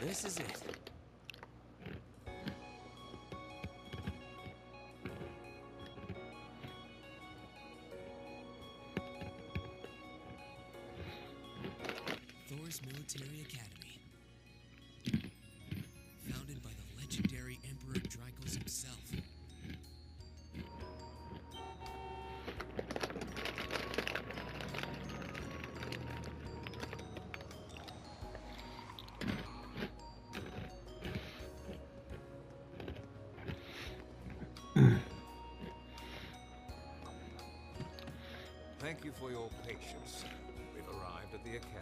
This is it. Thor's Military Academy. Founded by the legendary Emperor Dracos himself. Thank you for your patience. We've arrived at the academy.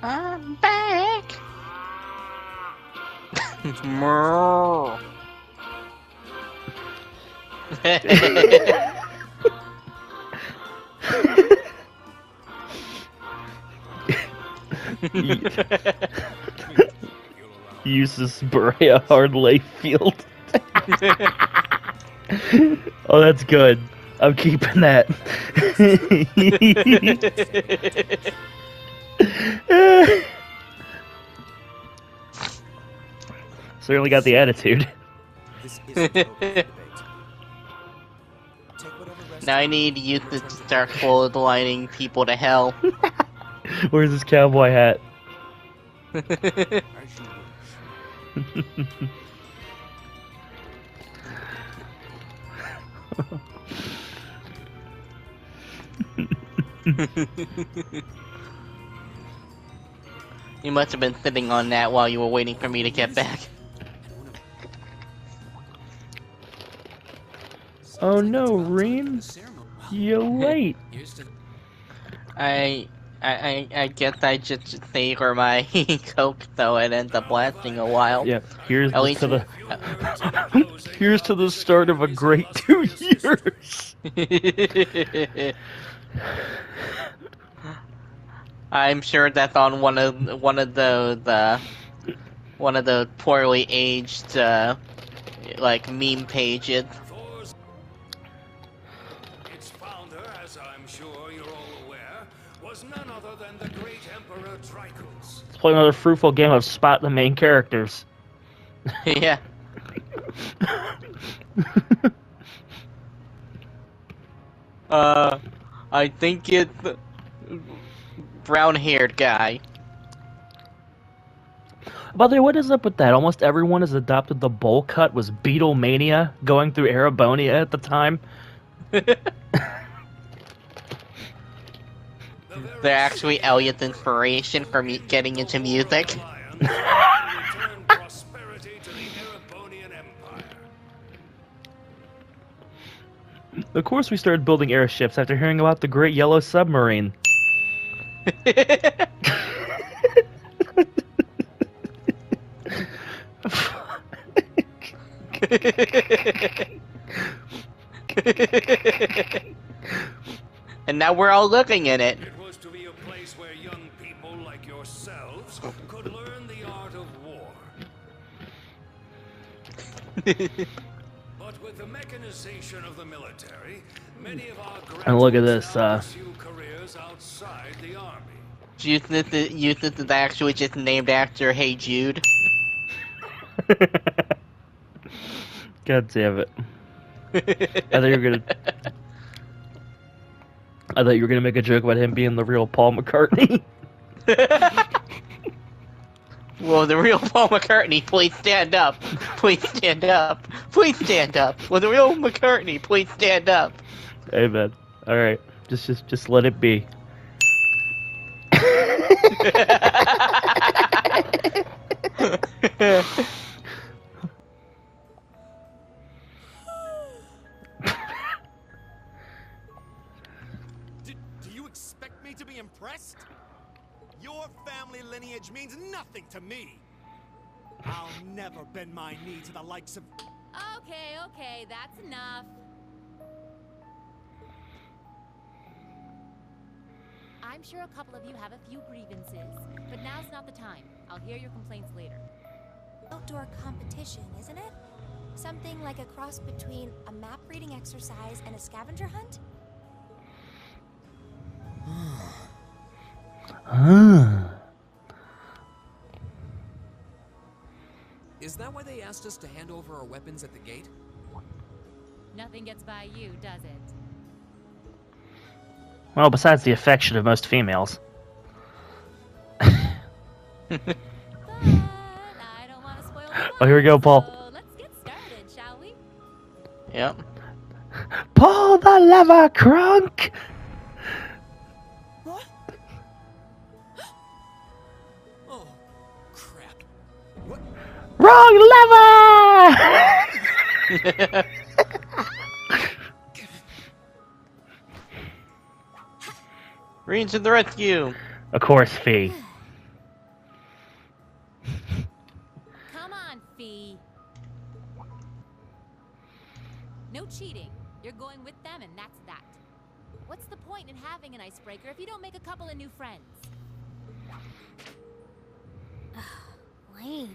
I'm back. Merr. Uses Berea Hard Life Field. Oh, that's good. I'm keeping that. Certainly got the attitude. This isn't an open debate. Take whatever rest Now I you need youth to start cold lighting people to hell. Where's this cowboy hat? As you wish. You must have been sitting on that while you were waiting for me to get back. Oh no, Rean, you're late. I guess I just savor my coke though and ends up lasting a while. Yeah, here's At least to the here's to the start of a great 2 years. I'm sure that's on one of the poorly aged like meme pages. Its founder, as I'm sure you're all aware, was none other than the great Emperor Dracos. Let's play another fruitful game of spot the main characters. Yeah. I think it's brown-haired guy. By the way, what is up with that? Almost everyone has adopted the bowl cut. Was Beatlemania going through Arabonia at the time? They're actually Elliot's inspiration for me getting into music. Prosperity to the Erebonian Empire. Of course, we started building airships after hearing about the Great Yellow Submarine. And now we're all looking in it. It was to be a place where young people like yourselves could learn the art of war. But with the mechanization of the military, many of our And look at graduates this, now pursue careers outside the army. Useless is actually just named after Hey Jude. God damn it! I thought you were gonna make a joke about him being the real Paul McCartney. Well, the real Paul McCartney, please stand up. Please stand up. Please stand up. Well, the real McCartney, please stand up. Hey man, all right, just let it be. Do you expect me to be impressed? Your family lineage means nothing to me. I'll never bend my knee to the likes of... Okay, that's enough. I'm sure a couple of you have a few grievances, but now's not the time. I'll hear your complaints later. Outdoor competition, isn't it? Something like a cross between a map reading exercise and a scavenger hunt? Is that why they asked us to hand over our weapons at the gate? Nothing gets by you, does it? Well, besides the affection of most females. But I don't want to spoil the fun, Oh, here we go, Paul. so let's get started, shall we? Yep. Pull the lever, Crunk! What? Oh, crap. What? Wrong lever! Rean to the rescue! Of course, Fee. Come on, Fee. No cheating. You're going with them, and that's that. What's the point in having an icebreaker if you don't make a couple of new friends? Lame.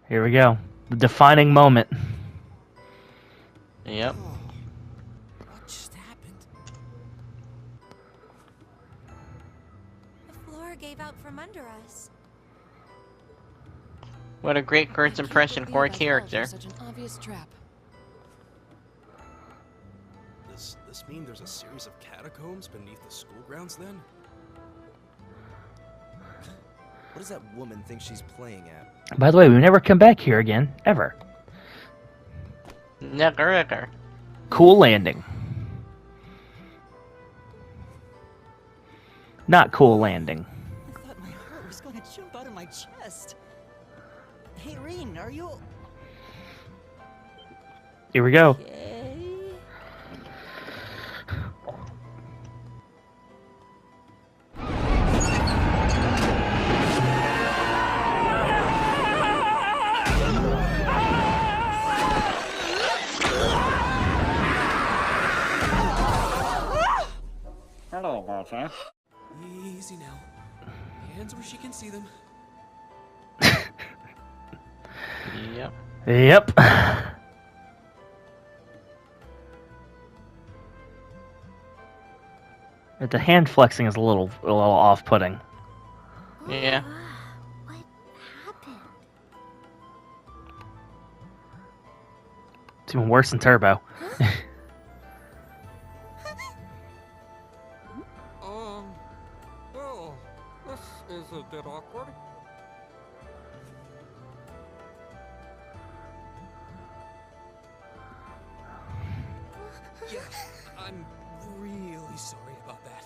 Here we go. The defining moment. Yep. What just happened? The floor gave out from under us. What a great first impression for a character. Such an obvious trap. Does this mean there's a series of catacombs beneath the school grounds then? What does that woman think she's playing at? By the way, we never come back here again, ever. Never ever. Cool landing. Not cool landing. I thought my heart was going to jump out of my chest. Hey, Rean, are you Here we go. okay? Hello, Walter. Easy now. Hands where she can see them. Yep. Yep. But the hand flexing is a little off-putting. Yeah. What happened? It's even worse than Turbo. Well, this is a bit awkward. Yeah, I'm really sorry about that.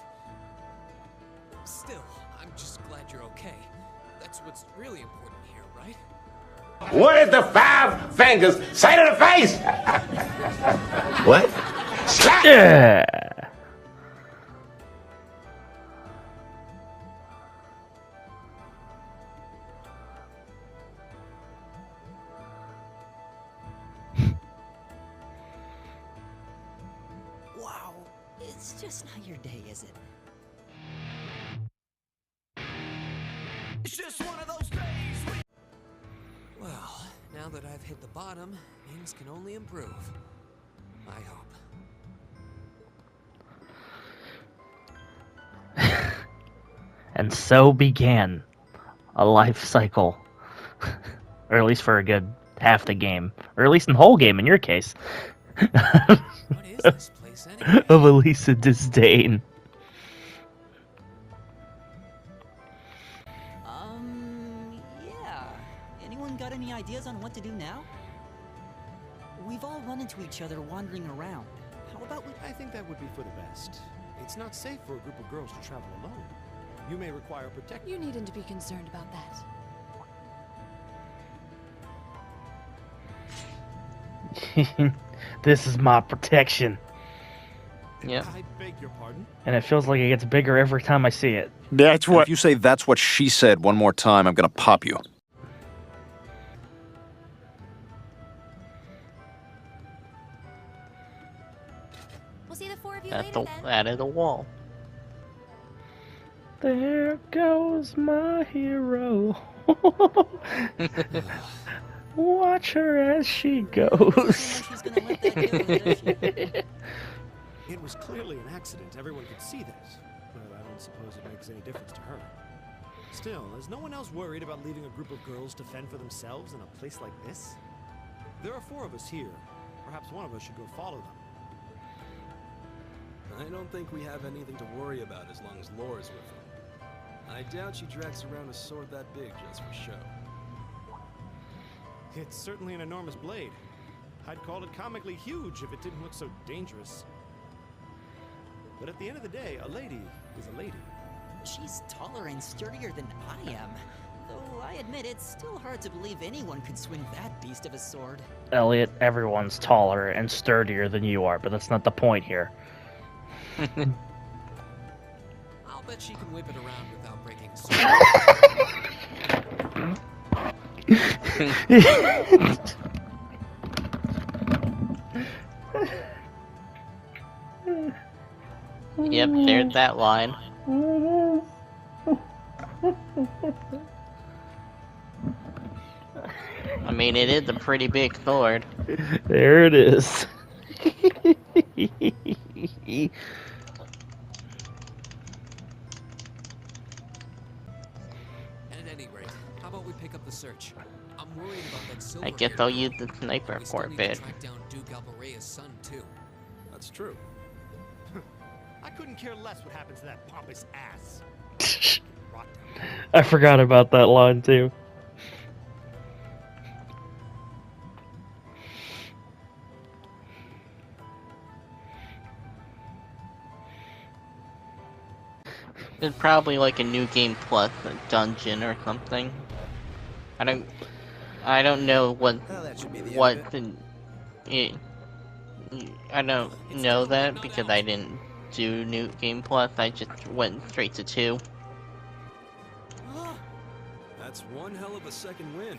Still, I'm just glad you're okay. That's what's really important here, right? What did the five fingers say to the face? What? Slap! Yeah. Wow, it's just not your day, is it? It's just one of those days. Well, now that I've hit the bottom, things can only improve. I hope. And so began a life cycle. Or at least for a good half the game. Or at least in the whole game in your case. What is this place anyway? Of Elisa disdain. Yeah. Anyone got any ideas on what to do now? We've all run into each other wandering around. How about we... I think that would be for the best. It's not safe for a group of girls to travel alone. You may require protection. You needn't to be concerned about that. This is my protection. Yep. I beg your pardon? And it feels like it gets bigger every time I see it. That's what. If you say "that's what she said" one more time, I'm gonna pop you. We'll see the four of you At later the then. out of the wall. There goes my hero. Watch her as she goes. She's gonna let that go, does she? It was clearly an accident. Everyone could see that. But I don't suppose it makes any difference to her. Still, is no one else worried about leaving a group of girls to fend for themselves in a place like this? There are 4 of us here. Perhaps one of us should go follow them. I don't think we have anything to worry about as long as Laura's with them. I doubt she drags around a sword that big just for show. It's certainly an enormous blade. I'd call it comically huge if it didn't look so dangerous. But at the end of the day, a lady is a lady. She's taller and sturdier than I am. Though I admit it's still hard to believe anyone could swing that beast of a sword. Elliot, everyone's taller and sturdier than you are, but that's not the point here. I'll bet she can whip it around without breaking a sword. Yep, there's that line. I mean, it is a pretty big sword. There it is. At any rate, how about we pick up the search? I'm worried about that silver. I guess I'll use the sniper we for still a need bit. to track down Duke Alvarea's son too. That's true. I couldn't care less what happens to that pompous ass. Rot down. I forgot about that line too. It's probably like a new game plus a dungeon or something. I don't know what I don't know that because I didn't do new game plus. I just went straight to 2. That's one hell of a second wind.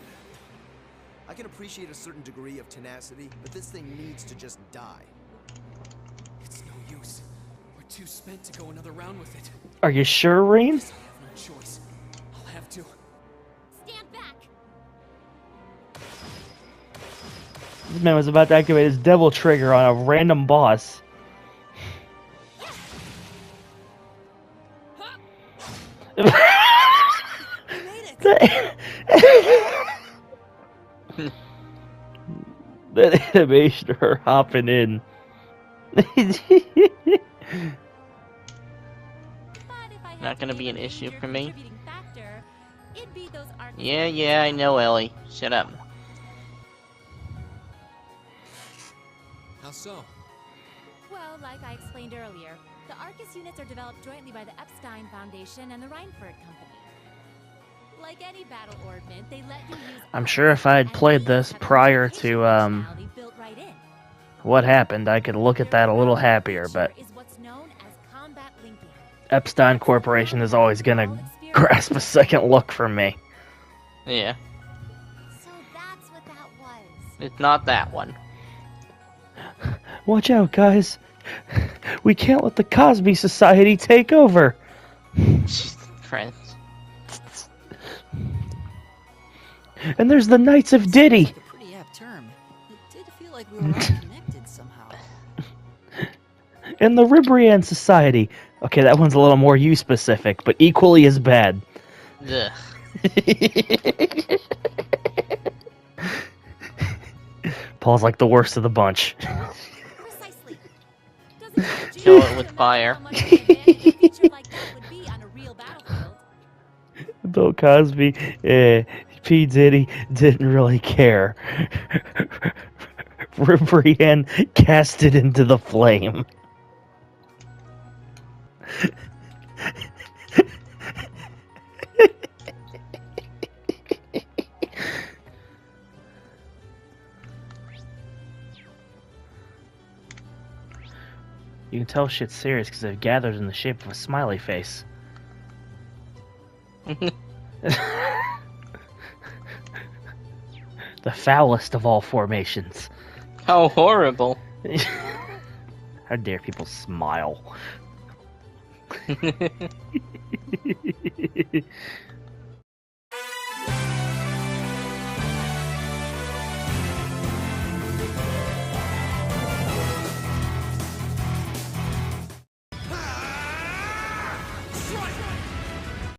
I can appreciate a certain degree of tenacity, but this thing needs to just die. It's no use. We're too spent to go another round with it. Are you sure, Rean? I have no choice. I'll have to. Stand back. This man was about to activate his devil trigger on a random boss. That animation of her hopping in. Not gonna be an issue for me. Yeah, I know, Ellie. Shut up. How so? Well, like I explained earlier, the Arcus units are developed jointly by the Epstein Foundation and the Reinford Company. Like any battle ordnance, they let you use. I'm sure if I had played this prior to what happened, I could look at that a little happier, but Epstein Corporation is always gonna grasp a second look from me. Yeah. So that's what that was. It's not that one. Watch out, guys. We can't let the Cosby Society take over. Jesus Christ. And there's the Knights of Diddy. That's a pretty apt term. It did feel like we were all connected somehow. And the Ribrian Society. Okay, that one's a little more you-specific, but equally as bad. Ugh. Paul's like the worst of the bunch. Precisely. Kill it with fire. Bill Cosby, P. Diddy didn't really care. Ribrian cast it into the flame. You can tell shit's serious because it gathers in the shape of a smiley face. The foulest of all formations. How horrible. How dare people smile?